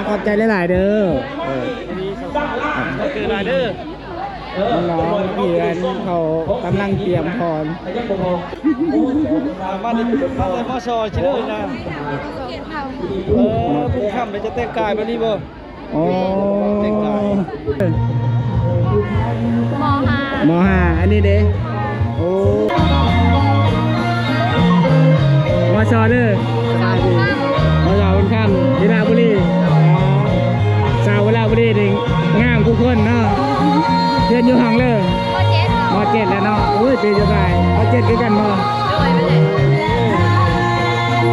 ขอบใจหลายๆเด้อคืออะไรเด้อน้องๆเพื่อนเขากำลังเตรียมพรมาดิมาซอยชิเลยนะผู้ข้ามไปจะแต่งกายมานี่บ่โอ้แต่งกายมห้าอันนี้เด้โอ้มชเด้อสบายดีมชคนข้ามวิลาบุรีสาววิลาบุรีเด้งามทุกคนเนาะเพื่อนอยู่ห้องเลยมเจ็ดแล้วเนาะโอ้ยเป็นจะไงมเจ็ดคือกันบ่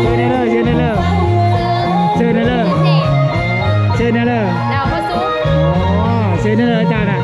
เชิญได้เลยเชิญได้เลยเชิญได้เลยเชิญได้เลยดาวมาซุปอ๋อเชิญได้เลยอาจารย์อ่ะ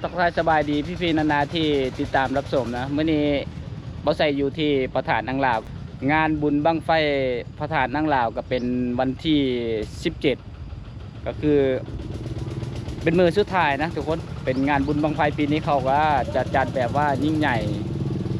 ทักทายสบายดีพี่ๆนานาที่ติดตามรับชมนะเมื่อนี้บอสใส่อยู่ที่พระธาตุนางลาวงานบุญบั้งไฟพระธาตุนางลาวก็เป็นวันที่17ก็คือเป็นมือสุดท้ายนะทุกคนเป็นงานบุญบั้งไฟปีนี้เขาก็จะจัดแบบว่ายิ่งใหญ่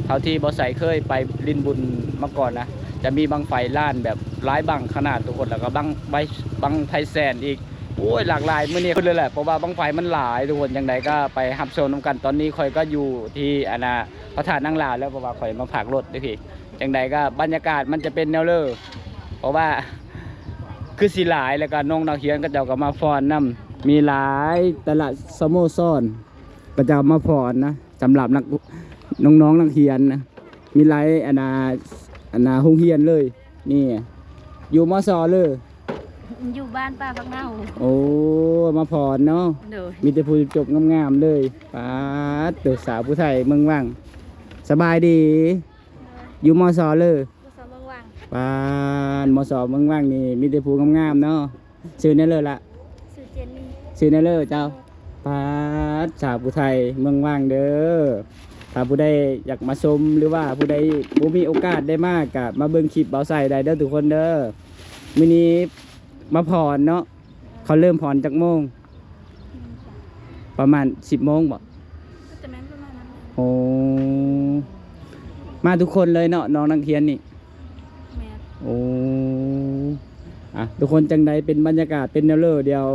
เท่าที่บอสใส่เคยไปลินบุญมาก่อนนะจะมีบั้งไฟล้านแบบร้ายบังขนาดทุกคนแล้วก็บั้งไทยแซนอีกโอ้ยหลากหลายเมื่อนี้เลยแหละเพราะว่าบั้งไฟมันหลายทุกคนอย่างไรก็ไปหับชมน้ำกันตอนนี้คอยก็อยู่ที่พระธาตุนางลาวแล้วเพราะว่าคอยมาฝากรถด้วยพี่อย่างไรก็บรรยากาศมันจะเป็นแนวเลอเพราะว่าคือสีหลายแล้วก็น้องนักเรียนก็จะก็มาฟ้อนนำมีหลายแต่ละสโมสรก็จะมาฟ้อนนะสำหรับน้องนักเรียนนะมีหลายโรงเรียนเลยนี่อยู่มส.เลยอยู่บ้านป้าบางเน่าโอ้มาพรเนาะมีแต่ผู้จบงามๆเลยป้าตัวสาวผู้ไทยเมืองว่างสบายดีอยู่มส.เลยป้ามส.เมืองว่างนี่มีแต่ผู้งามๆเนาะชื่อนั่นเลยละชื่อนั่นเลยเจ้าป้าสาวผู้ไทยเมืองว่างเด้อถ้าผู้ใดอยากมาชมหรือว่าผู้ใดบ่มีโอกาสได้มากกับมาเบิ่งคลิปเบาใส่ได้เด้อทุกคนเด้อมื้อนี้มาพรเนาะเขาเริ่มพรจากโมงประมาณ10 โมงบ่โอ้มาทุกคนเลยเนาะน้องนักเรียนนี่โอ้ทุกคนจังใดเป็นบรรยากาศเป็นแนวเลอเดียว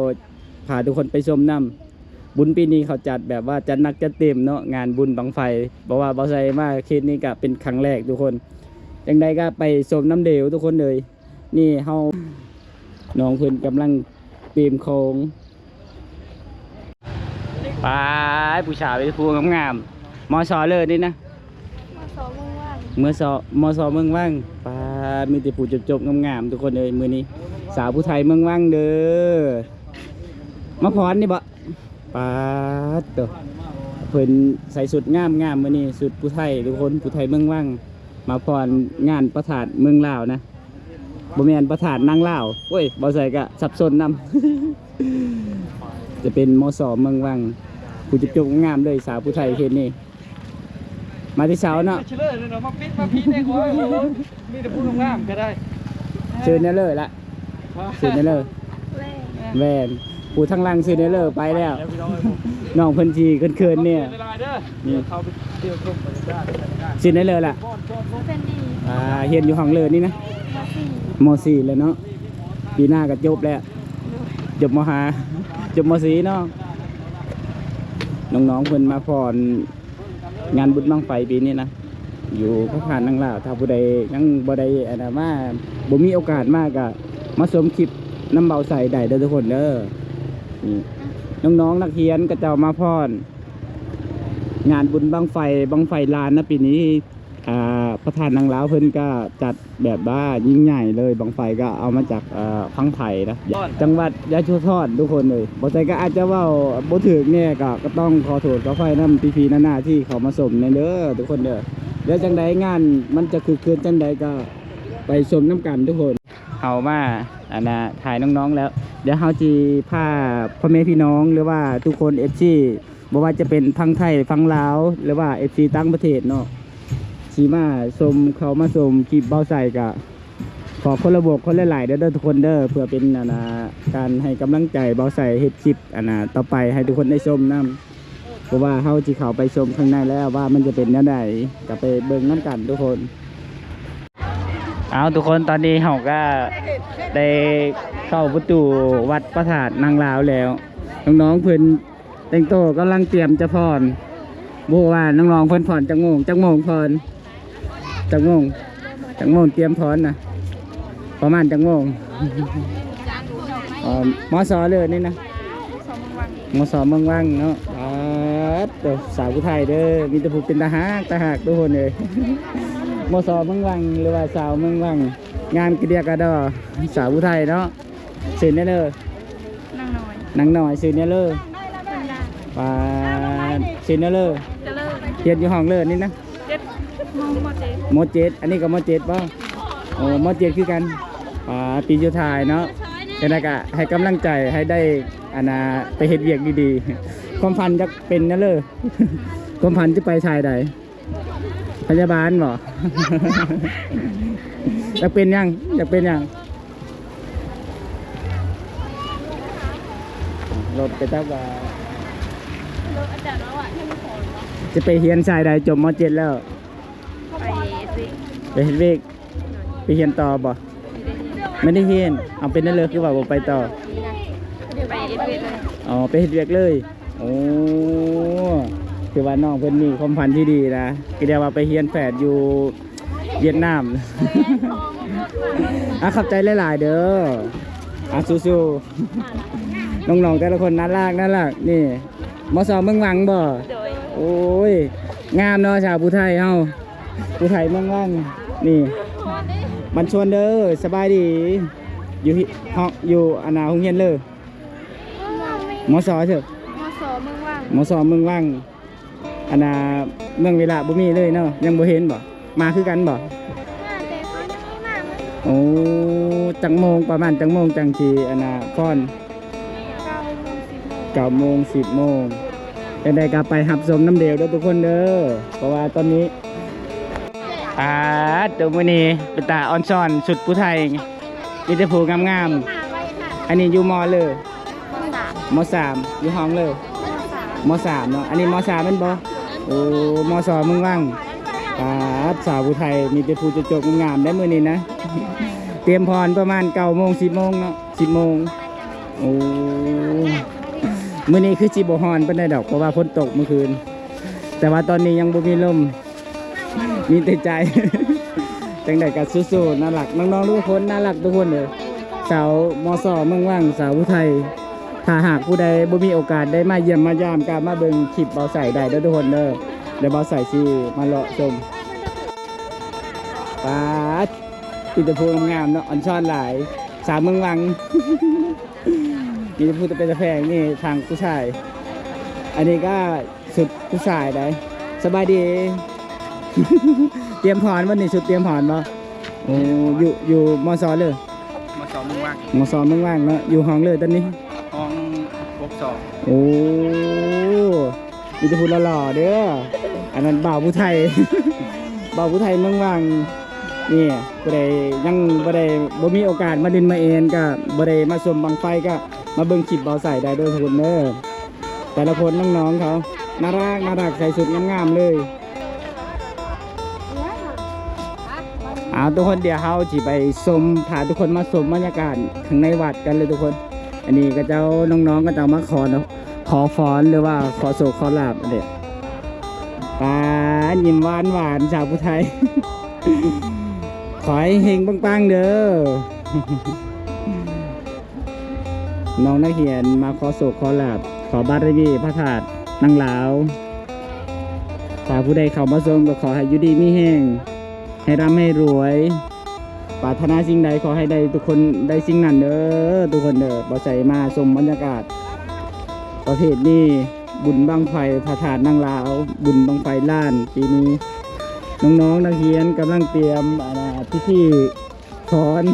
พาทุกคนไปชมน้ำบุญปีนี้เขาจัดแบบว่าจัดหนักจัดเต็มเนาะงานบุญบังไฟบอกว่าบ่ใส่มาเคสนี้ก็เป็นครั้งแรกทุกคนจังใดก็ไปชมน้ำเดวทุกคนเลยนี่เฮาน้องเพื่อนกำลังเตรียมโค้งไปผู้ชายไปพูงามๆมอสอเลยนี่นะมอสอเมืองว่างไปมีแต่ผู้จบงามๆทุกคนเลยมือนี้สาวผู้ไทยเมืองว่างเด้อมาพรนี่บ่ปาดตัวเพื่อนใส่สุดงามมือนี้สุดผู้ไทยทุกคนผู้ไทยเมืองว่างมาพรงานประถาดเมืองลาวนะบ่แม่นประธานนางลาวโอ้ยบ่ใส่ก็สับสนนำจะเป็นมส.เมืองวังผู้จบงามเลยสาวผู้ไทยเขตนี้มาที่เช้าเนาะเชิญเลยมาปิดมาพีได้ก่อนมีแต่ผู้งามก็ได้เชิญนั่นเลยละเชิญนั่นเลยแวนผู้ทั้งลังเชิญนั่นเลยไปแล้วน้องเพิ่นจีเขินๆเนี่ยนี่เชิญนั่นเลยล่ะเฮียนอยู่ห้องเลยนี่นะม.4เลยเนาะปีหน้าก็จบแล้วจบม.5จบม.4เนาะน้องๆเพิ่นมาพรงานบุญบั้งไฟปีนี้นะอยู่พระธาตุนางลาวถ้าผู้ใดยังบ่ได้มาบ่มีโอกาสมากก็มาชมคลิปน้ำเบาใส่ได้เด้อทุกคนเด้อนี่ น้องๆนักเรียนก็จะมาพรงานบุญบังไฟลานนะปีนี้ประธานนางลาวเพิ่นก็จัดแบบว่ายิ่งใหญ่เลยบังไฟก็เอามาจากพังไผ่นะจังหวัดยะโสธรทุกคนเลยบ่ใจก็อาจจะเว้าบ่ถูกเนี่ยก็ต้องขอโทษขออภัยนำพี่ๆนานาที่เขามาชมในเด้อทุกคนเด้อเดี๋ยวจังใดงานมันจะคือคืนจังใดก็ไปชมน้ำกันทุกคนเอามาถ่ายน้องๆแล้วเดี๋ยวเฮาจีพาพ่อแม่พี่น้องหรือว่าทุกคน FC บ่ว่าจะเป็นพังไทยพังลาวหรือว่า FC ต่างประเทศเนาะสีมาชมเขามาชมคลิปเบาใส่กะขอคนละบวกคนละหลายเด้อทุกคนเด้อเพื่อเป็นการให้กำลังใจเบาใส่เฮ็ดคลิปต่อไปให้ทุกคนได้ชมนำเพราะว่าเฮาสิเข้าไปชมข้างในแล้วว่ามันจะเป็นแนวใดก็ไปเบิ่งนำกันทุกคนเอาทุกคนตอนนี้เฮาก็ได้เข้าประตูวัดพระธาตุนางลาวแล้วน้องๆเพิ่นแต่งตัวกำลังเตรียมจะพรบอกว่าน้องๆเพิ่นพรจังโมงพรจังโมงเตรียมพรนะประมาณจังโมงมสเลยนี่นะมสเมืองวังเนาะตัวสาวผู้ไทยเด้อมีแต่ผู้เป็นทหารทุกคนเลยมสเมืองวังหรือว่าสาวเมืองวังงานกระเดียกระดอสาวผู้ไทยเนาะสื่อเนี่ยเลยนางหน่อยสื่อเนี่ยเลยปลาสื่อเนี่ยเลยเทียนอยู่ห้องเลยนี่นะมอเจ็ดอันนี้ก็มอเจ็ดป่ะโอ้มอเจ็ดคือกันปีสุดท้ายเนาะแต่ละกะให้กำลังใจให้ได้ไปเฮ็ดเวียกดีๆความพันจะเป็นนั่นเลยความพันจะไปชายใดพยาบาลบ่ จะเป็นยังรถไปจับว่าจะไปเฮียนชายใดจบมอเจ็ดแล้วไปเฮ็ดเวียกไปเฮียนต่อบ่ไม่ได้เฮียนเอาเป็นนั่นเลยคือว่าบ่ไปต่ออ๋อไปเฮ็ดเวียกเลยโอ้คือว่าน้องเพิ่นมีความฝันที่ดีนะก็เรียกว่าไปเฮียนแฝดอยู่เวียดนามขับใจหลายๆเด้อสู้ๆน้องๆแต่ละคนน่ารักนี่มสเมืองวังบ่โอ้ยงามเนาะชาวผู้ไทยเฮาผู้ไทยเมืองวังนี่บันชวนเด้อสบายดีอยู่ห้องอยู่โรงเรียนเลยมสเถอะมสเมืองวังเมืองเวลาบ่มีเลยเนาะยังบ่เห็นบ่มาคือกันบ่โอ้จังโมงประมาณจังโมงจังสีฟ้อน9 โมง 10 โมงได้กลับไปหับสมน้ำเดียวด้วยทุกคนเด้อเพราะว่าตอนนี้ตัวมื้อนี้เป็นตาออนซ่อนสุดผู้ไทยมีแต่ผู้งามๆอันนี้อยู่ม.เลยม.3อยู่ห้องเลยม.3เนาะอันนี้ม.3เป็นบ่โอ้ม.2เมืองวังสาวผู้ไทยมีแต่ผู้จบงามได้มื้อนี้นะเตรียมพรประมาณ9 โมง 10 โมงเนาะ10 โมงโอ้มื้อนี้คือสิบ่ฮ้อนปานใดดอกเพราะว่าฝนตกเมื่อคืนแต่ว่าตอนนี้ยังบ่มีลมมีแต่ใจ จังใดก็สู้ๆน่ารักน้องๆทุกคนน่ารักทุกคนเลยสาวมสเมืองวังสาวผู้ไทยถ้าหากผู้ใดบ่มีโอกาสได้มาเยี่ยมมายามกามาเบิ่งคลิปเบาใส่ได้ทุกคนเด้อเดี๋ยวเบาใส่สิมาเลาะชมมีแต่ผู้งามเนาะอ่อนช้อนหลายสาวเมืองวัง มีแต่ผู้เป็นตะแพงนี่ทางผู้ชายอันนี้ก็สุดผู้ชายได้สบายดี เตรียมพรวันนี้สุดเตรียมพรบ่โอ้อยู่มสเลยมสเมืองวังเนาะอยู่ห้องเลยตอนนี้ห้อง62โอ้มีแต่ผู้หล่อๆเด้ออันนั้นบ่าวผู้ไทย บ่าวผู้ไทยเมืองวังนี่บ่ได้ยังบ่มีโอกาสมาดินมาเอ็นก็บ่ได้มาชมบังไฟก็มาเบิ่งคลิปเบาใส่ได้ด้วยทุกคนเด้อแต่ละคนน้องๆเขาน่ารักใส่ชุดงามๆเลยทุกคนเดี๋ยวเราจะไปชมพาทุกคนมาชมบรรยากาศข้างในวัดกันเลยทุกคนอันนี้ก็เจ้าน้องๆก็จะมาขอฟ้อนหรือว่าขอโศกขอลาบเด็ดยิ้มหวานชาวผู้ไทย ขอให้เฮงปังๆเด้อ น้องนักเรียนมาขอโศกขอลาบ ขอบารมีพระธาตุนางลาวถ้าผู้ใดเข้ามาชมก็ขอให้อยู่ดีมีแห้งให้ร่ำให้รวยปรารถนาสิ่งใดขอให้ได้ทุกคนได้สิ่งนั้นเด้อทุกคนเด้อบ่ใส่มาชมบรรยากาศประเภทนี้บุญบังไฟพระธาตุนางลาวบุญบังไฟล้านปีนี้น้องๆนักเรียนกำลังเตรียมพิธีถอน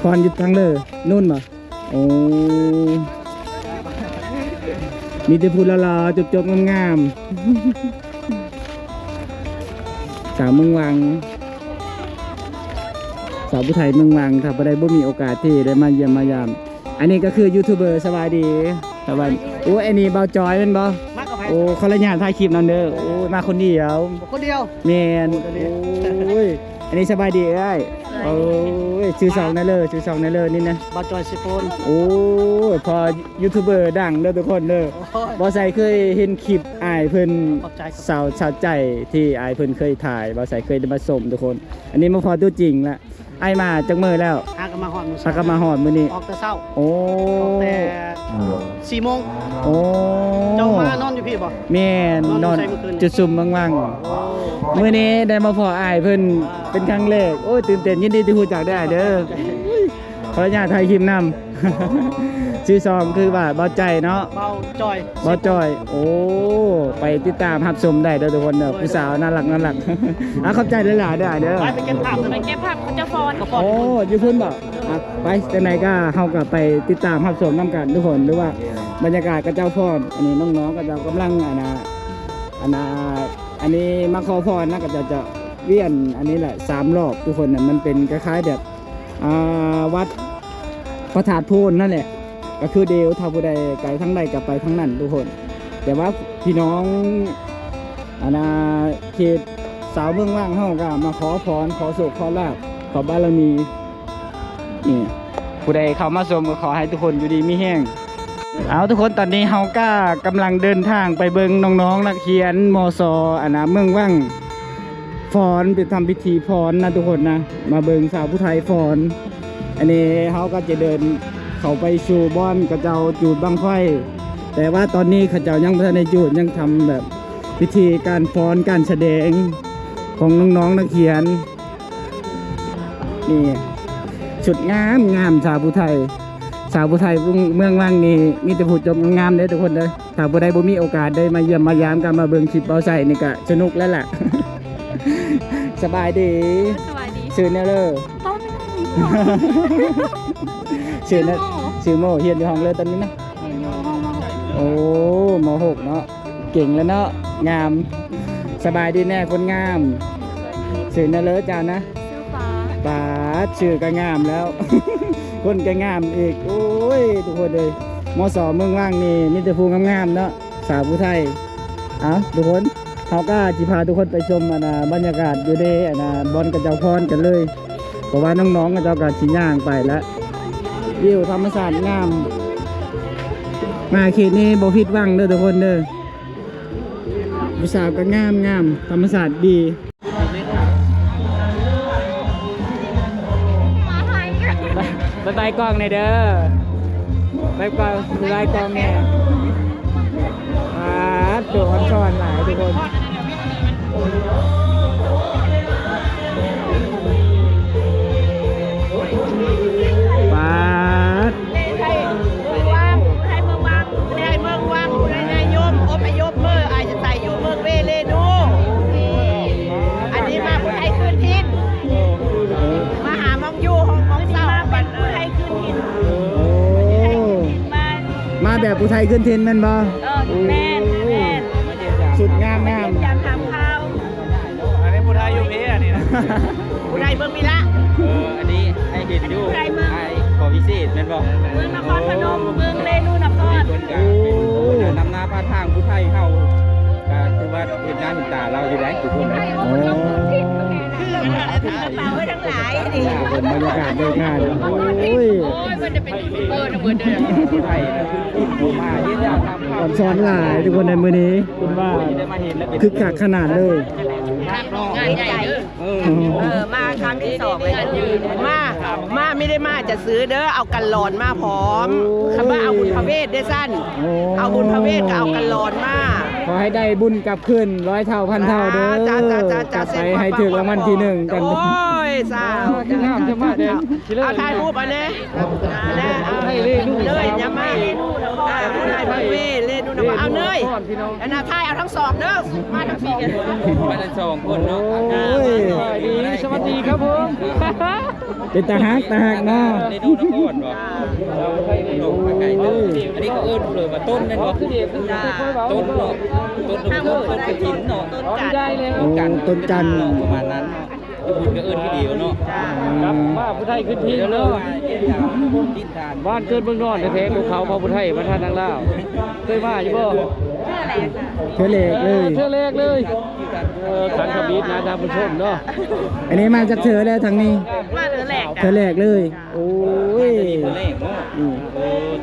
ถอนอยู่ทางเลยนู่นบ่โอ้มีแต่พูดละๆจบๆงามๆสาวเมืองวังสาวผู้ไทยเมืองวังถ้าบ่ได้บ่มีโอกาสที่ได้มาเยี่ยมมายามอันนี้ก็คือยูทูบเบอร์สวัสดีสวัสดีโอ้อันนี้เบาจอยเป็นบ่ มากับใคร โอ้คนละอย่างถ่ายคลิปนั่นเด้อโอ้มาคนเดียว คนเดียว แมนโอ้ยอันนี้สบายดีเอ้ยโอ้ยชื่อสองนั่นเลยชื่อสองนั่นเลยนี่นะ บาจอยสิโฟน โอ้ยพอยูทูบเบอร์ดังเด้อทุกคนเด้อ โอ้ย บอไซเคยเห็นคลิปอายเพิ่น ขอบใจครับ สาวใจที่อายเพิ่นเคยถ่ายบอไซเคยได้มาชมทุกคน อันนี้มาพอตัวจริงละไอายมาจากมือแล้ว หากันมาหอดมือ พักกันมาหอดมื้อนี้ ออกแต่เช้า โอ้ ออกแต่4 โมง โอ้ เจ้ามานอนอยู่พี่บ่ แม่นน น อ อน นอยู่ไสเมื่อคืน จุดซุ่มว่างๆมื้อนี้ได้มาพออายเพิ่นเป็นครั้งแรกโอ้ยตื่นเต้นยินดีที่รู้จักได้เด้อขออนุญาตถ่ายคลิปนำ ชื่อซองคือว่าเบาใจเนาะ เบาจอย บอจอย โอ้ ไปติดตามรับชมได้เด้อทุกคนเด้อผู้สาวน่ารัก อ่ะขอบใจหลายๆเด้อเด้อ ไปเก็บภาพ ไปเก็บผักเขาจะฟอน กระป๋อง โอ้อยูพุ่นบ่อ่ะไปจังไหนก็เฮาก็ไปติดตามรับชมนํกันทุกคนหรือว่าบรรยากาศกระเจ้าพรอันนี้น้องๆก็จะกำลังอันนี้มาขอพรนะก็จะเวียนอันนี้แหละ3 รอบทุกคนน่ะมันเป็นคล้ายๆแบบวัดพระธาตุโพนนั่นแหละก็คือเดียวถ้าผู้ใดไกลทั้งใดกับไปทั้งนั้นทุกคน แต่ว่าพี่น้องเขตสาวเมืองว่างเฮาก็มาขอพรขอโชคขอลาภขอบารมีนี่ผู้ใดเข้ามาชมก็ขอให้ทุกคนอยู่ดีมีแห้งเอาทุกคนตอนนี้เฮาก็กำลังเดินทางไปเบิ่งน้องๆนักเรียนมศเมืองว่างฟ้อนไปทำพิธีฟ้อนนะทุกคนนะมาเบิ่งสาวผู้ไทยฟ้อนอันนี้เฮาก็จะเดินเข้าไปสู่บ้านกระเจ้าจูดบังไฟแต่ว่าตอนนี้เขาเจ้ายังไม่ทันได้จูดยังทำแบบพิธีการฟ้อนการแสดงของน้องๆนักเขียนนี่ชุดงามสาวผู้ไทยเมืองว่างนี่มีแต่ผู้จบงามๆเด้อทุกคนเด้อถ้าผู้ใดบ่มีโอกาสได้มาเยี่ยมมายามกันมาเบิ่งคลิปเบาใส่นี่ก็สนุกแล้วล่ะ สบายดี สวัสดี ชื่อแนวเลอ ต้น ชื่อนะชื่อโมเฮียนอยู่ห้องเลยตอนนี้นะ เห็นอยู่ห้องมหก โอ้ม.6 เนาะเก่งแล้วเนาะงามสบายดีแน่คนงามชื่อนะเลอจานะ ซื้อฟ้า ปาดชื่อก็งามแล้ว คนก็งามอีกโอ้ยทุกคนเลยม.2 เมืองว่างนี่มีแต่ผู้งามๆเนาะสาวผู้ไทยเอาทุกคนเขาก็จิพาทุกคนไปชมบรรยากาศอยู่ในบอนกระเจ้าพรกันเลยเพราะว่าน้องๆกระเจ้าก็ชิย่างไปแล้ววิวธรรมชาติงามมาเขตนี้บ่ผิดหวังเด้อทุกคนเด้อผู้สาวก็งามธรรมชาติดี มาไทยกัน บายบายกล้องในอยเด้อบายบายกล้องเนี่ยตัวอ่อนช้อนหลายทุกคนปาด ไทยเมืองว่างไทยเมืองว่างไทยเมืองว่างไทยนายมอพยพเมื่ออาจจะใส่อยู่เมืองเวเลนูอันนี้มาผู้ไทยคืนทินมาหามองอยู่ของเศร้าบันผู้ไทยคืนทิน มาแบบผู้ไทยขึ้นเทรนด์แม่นบ่ แม่น สุดงาม อยากทำข้าว อันนี้ผู้ไทยอยู่พี่อันนี้นะ ผู้ไทยเมืองมีละ อันนี้ให้เห็นอยู่ ใครเมือง ไอ้ขอพิเศษแม่นบ่ เมืองนครพนมเมืองเรนูนคร คนกลางเป็นนำหน้าพาทางผู้ไทยเข้าก็ถือว่าเห็นหน้าเห็นตาเราอยู่ได้ทุกคนนะ โอ้ เป่าไว้ทั้งหลายดิ เป็นบรรยากาศด้วยงานโอ้ย มันจะเป็นยูทูบเบอร์นะเบอร์เดิม ผู้ไทยนะคือที่มาเยี่ยมยามทำข้าว ก่อนซ้อนหลายทุกคนในมือนี้คุณว่า ได้มาเห็นแล้วเป็น คึกคักขนาดเลย งานใหญ่เด้อ เออ มาครั้งที่2เลยมาไม่ได้มาจะซื้อเด้อเอากันหลอนมาพร้อมคำว่าเอาบุญพระเวทได้สั้นเอาบุญพระเวทก็เอากันหลอนมาขอให้ได้บุญกลับคืน100 เท่าพันเท่าเด้อจะไปให้ถึงรางวัลที่1กันโอ้ยสาวเอาถ่ายรูปอันนี้เลยอย่ามาผู้นายพระเวทเล่นนู่นเอาเนยอันน่ะถ่ายเอาทั้งสองเด้อมาทั้งสี่กันมาทั้ง2คนเนาะสวัสดีครับผมเป็นตาฮักเนาะได้ดูนครบ่ลงมาไกลเด้ออันนี้ก็เอิ้นเลยว่าต้นนั่นบ่ต้นกระถินเนาะต้นจันประมาณนั้นบุญก็เอิ้นคือเดียวเนาะครับมาผู้ไทยขึ้นที่เนาะบ้านเกิดเมืองนอนแท้ๆภูเขาพระผู้ไทยพระท่านนางลาวเคยมาอยู่บ่เธอเล็กเลยขันขบิดนะท่านผู้ชมเนาะอันนี้มาจากเธอแล้วทางนี้มาเธอแหลกเลยโอ้ย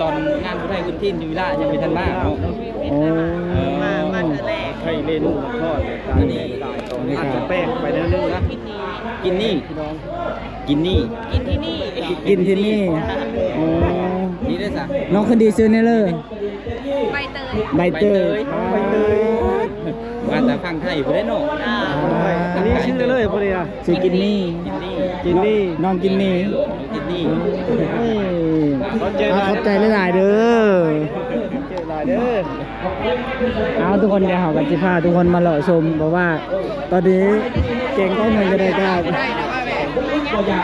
ตอนงานผู้ไทยขึ้นที่อยู่ล่ายังไม่ทันมาเนาะมาเธอแหลกไทยเมนูทอดอันนี้อาจจะแป้งไปนิดนึงนะกินที่นี่โอ้นี่ได้สักน้องคนดีซื้อเนี่ยเลยใบเตยมาแต่ฟังไทยอยู่ได้เนาะอันนี้ชื่อเลยพอดีอ่ะชื่อกินนี่น้องกินนี่ขอบใจหลายๆเด้อเอาทุกคนเดี๋ยวเขากันจะพาทุกคนมาเลาะชมเพราะว่าตอนนี้เก่งก็เหมือนจะได้กันต้นกัน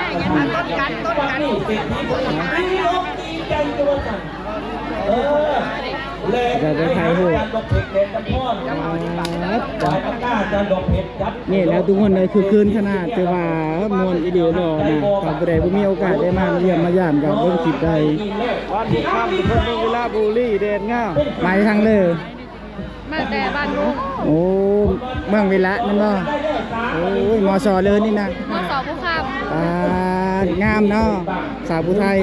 จะไปถ่ายรูปนี่แล้วทุกคนเลยคือคืนขนาดแต่ว่ามวลอีเดียรอนะกับผู้ใดผู้มีโอกาสได้มาเยี่ยมมาย่ามกับเพิ่มคลิปใดบ้านที่ข้ามเพิ่มเวลาบุรีเด่นง่ามาทางเลยมาแต่บ้านลุงโอ้เมืองเวลานั่นบ่โอ้ยมอสอเลยนี่นะมอสอผู้ข้ามงามเนาะสาวผู้ไทย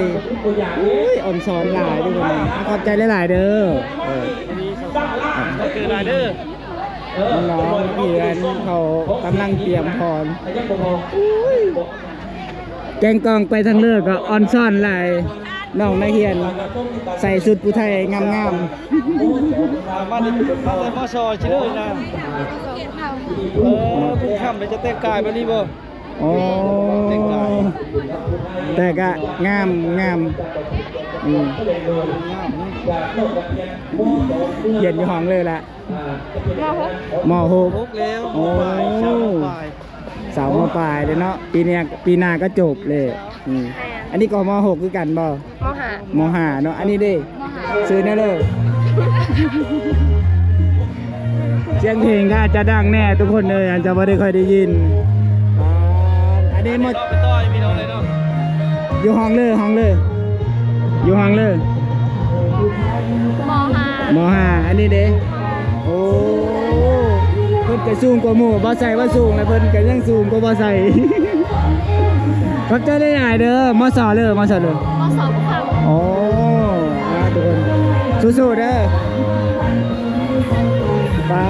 อุ้ยอ่อนสอนหลายด้วยกันขอบใจหลายๆเด้อคือหลายเด้อน้องเพียนเขากำลังเตรียมพรแกงกองไปทางเลือกก็อ่อนซ่อนหลายน้องนักเรียนใส่ชุดผู้ไทยงามบ้านนี้มอสอชื่อเลยนะผู้ข้ามจะแต่งกายแบบนี้บ่โอ้แต่ก็งามเย็นอยู่ห้องเลยละม.6แล้วโอ้สาวม.ปลายเลยเนาะปีหน้าก็จบเลยอันนี้ก็ม.6คือกันบ่ม.5เนาะอันนี้ดิซื้อแน่เลยเสียงเพลงก็อาจจะดังแน่ทุกคนเลยอาจจะไม่ได้ค่อยได้ยินอันนี้หมดอยู่ห้องเลยอยู่ห้องเลยม.5อันนี้เด้โอ้เพิ่นก็สูงกว่าหมู่บ่ใส่ว่าสูงแล้วเพิ่นก็ยังสูงกว่าบ่ใส่ครับจะได้หลายเด้อม.2เลยม.2เลยม.2ผู้ข้ามโอ้ทุกคนสู้ๆเด้อป้า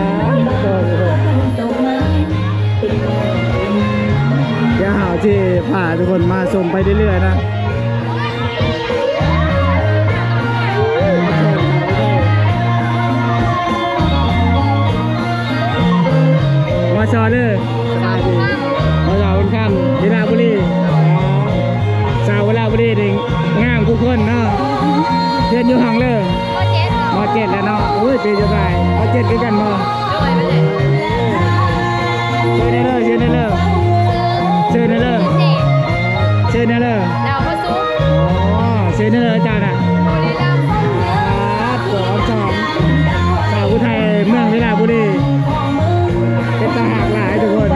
เดี๋ยวหาที่พาทุกคนมาส่งไปเรื่อยๆนะมาชอเลยมาชอคนข้ามวิลาบุรีสาววิลาบุรีเด้งงามทุกคนเนาะเรียนอยู่ห้องเลยม.7แล้วเนาะโอ้ยเป็นยังไงม.7คือกันบ่เชิญได้เลยดาวพระศุกร์เชิญได้เลยอาจารย์อ่ะตัวสองสาวผู้ไทยเมืองวิลาบุรีเป็นตาหักหลายทุกคน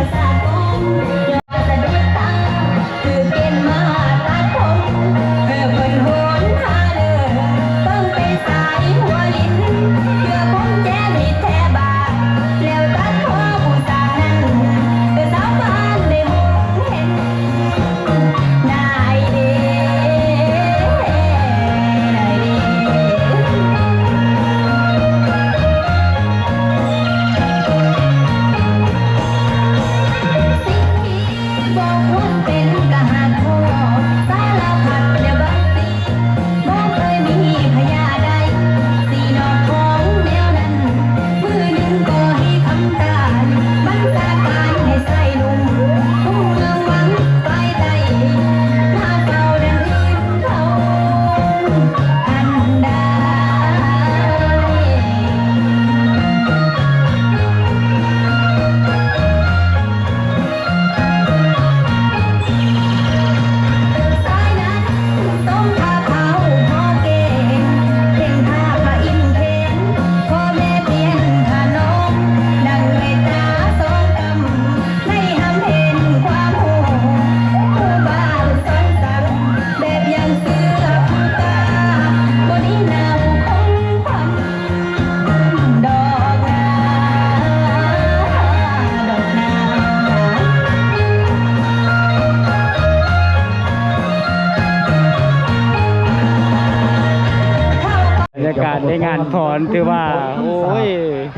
ได้งานพรถือว่าโอ้ย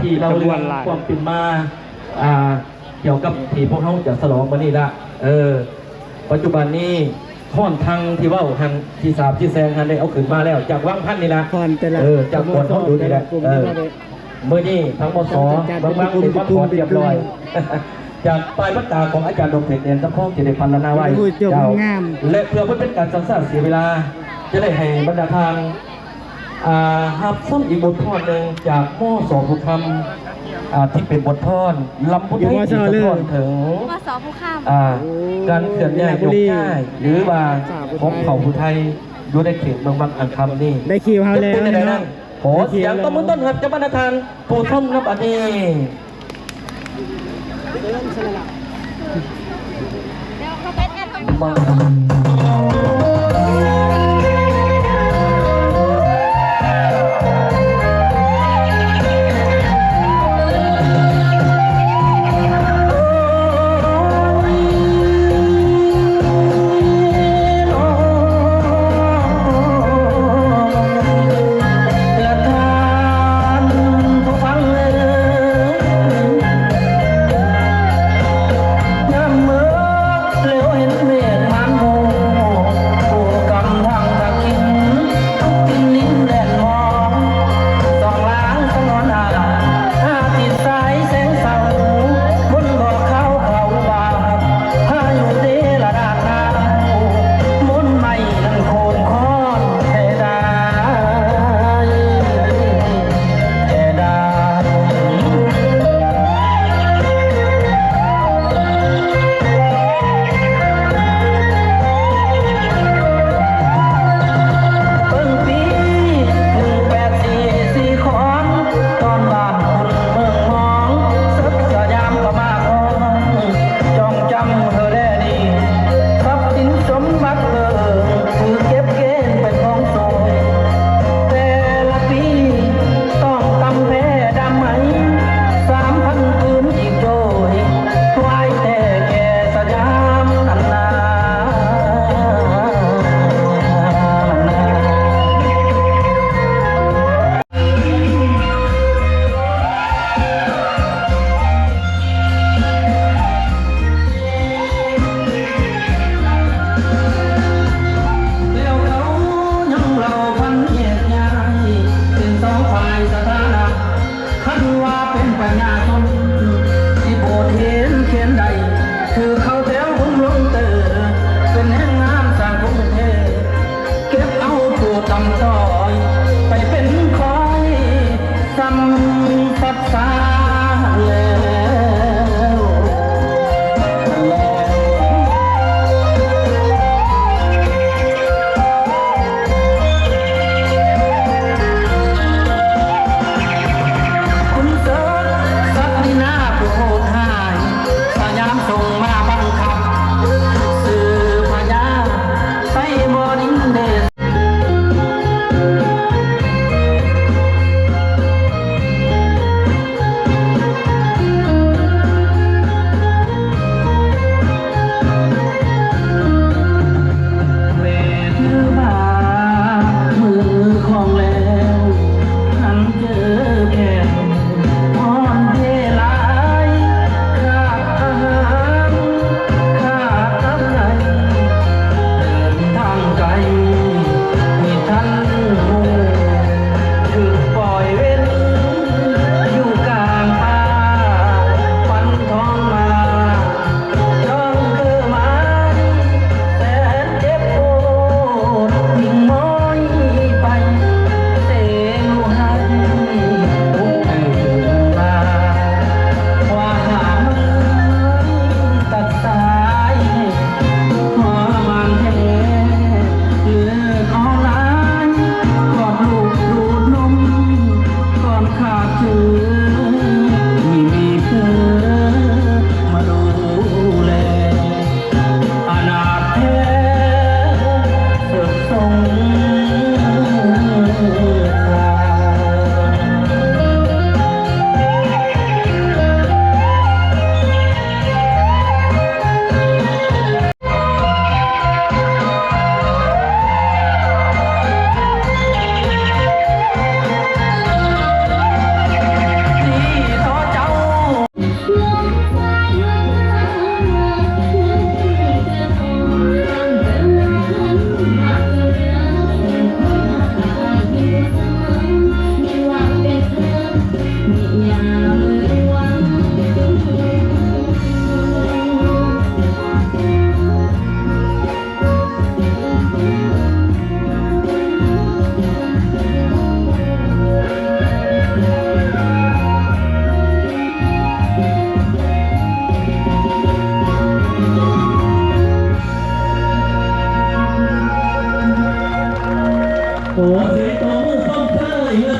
ที่เราเรียนความเป็นมาเกี่ยวกับที่พวกเขาจะฉลองวันนี้ละปัจจุบันนี้ท่อนทางที่ว่าทางที่สาบที่แซงทันได้เอาขึ้นมาแล้วจากว่างพันนี่ละ พรแต่ละ จากก่อนเขาดูนี่แหละเมื่อนี้ทั้งมสบางเป็นวัดพรเรียบร้อย จากปลายพระตาของอาจารย์ดงเพชรเนียนทั้งข้องจะได้พันละนาไว้เจ้าและเพื่อเป็นการสั้นๆเสียเวลาจะได้ให้บรรดาทางฮับซ้ำอีกบททอนหนึ่งจากหม้อสองผู้คำที่เป็นบททอนลำพุทธที่สะท้อนถึง มาสอบผู้ข้าม การเคลื่อนย้ายยกย้ายหรือว่าของเขาผู้ไทยอยู่ในเขตเมืองบางอันคำนี่ ได้คิวเฮาแล้ว เป็นอะไร เนาะ นะขอเสียงต้นมือต้นครับเจ้าบรรดาทานผู้ท่อมครับอันนี้ ก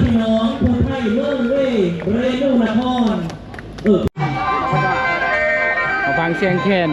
พี่น้องผู้ไทยเมืองเร่เรนูนคร มาฟังเสียงแคน